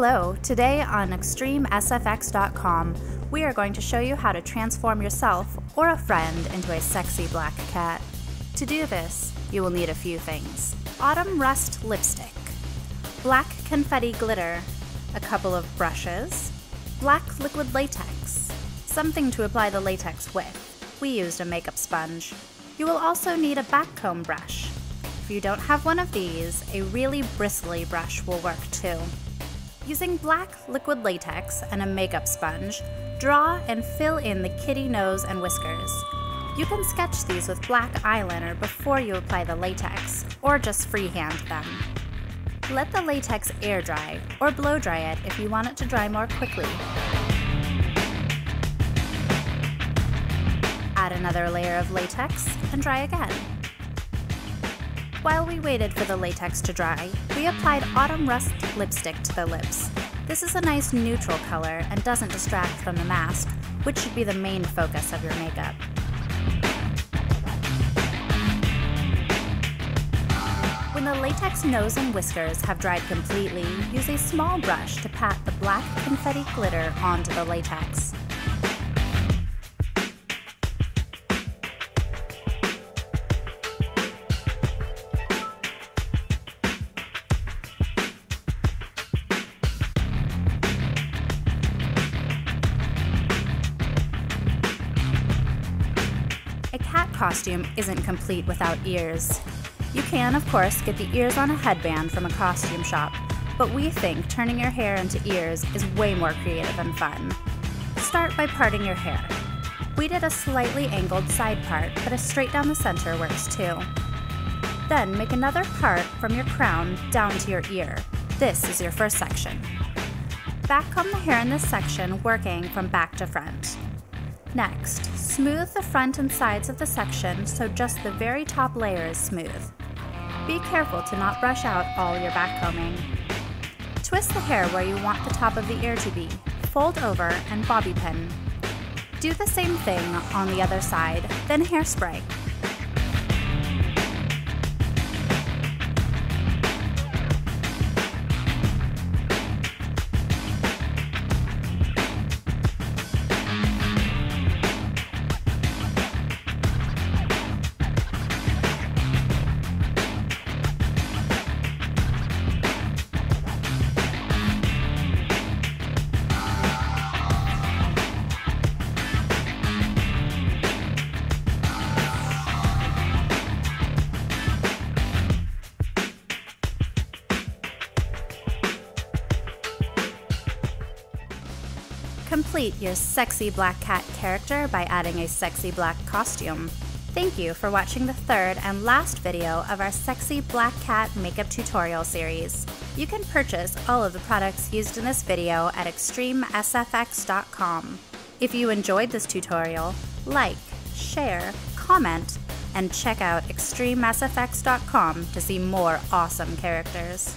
Hello, today on Extremesfx.com, we are going to show you how to transform yourself or a friend into a sexy black cat. To do this, you will need a few things. Autumn Rust lipstick, black confetti glitter, a couple of brushes, black liquid latex, something to apply the latex with. We used a makeup sponge. You will also need a backcomb brush. If you don't have one of these, a really bristly brush will work too. Using black liquid latex and a makeup sponge, draw and fill in the kitty nose and whiskers. You can sketch these with black eyeliner before you apply the latex, or just freehand them. Let the latex air dry, or blow dry it if you want it to dry more quickly. Add another layer of latex and dry again. While we waited for the latex to dry, we applied Autumn Rust lipstick to the lips. This is a nice neutral color and doesn't distract from the mask, which should be the main focus of your makeup. When the latex nose and whiskers have dried completely, use a small brush to pat the black confetti glitter onto the latex. A cat costume isn't complete without ears. You can, of course, get the ears on a headband from a costume shop, but we think turning your hair into ears is way more creative and fun. Start by parting your hair. We did a slightly angled side part, but a straight down the center works too. Then make another part from your crown down to your ear. This is your first section. Backcomb the hair in this section, working from back to front. Next, smooth the front and sides of the section so just the very top layer is smooth. Be careful to not brush out all your backcombing. Twist the hair where you want the top of the ear to be, fold over and bobby pin. Do the same thing on the other side, then hairspray. Complete your sexy black cat character by adding a sexy black costume. Thank you for watching the third and last video of our sexy black cat makeup tutorial series. You can purchase all of the products used in this video at Extremesfx.com. If you enjoyed this tutorial, like, share, comment, and check out Extremesfx.com to see more awesome characters.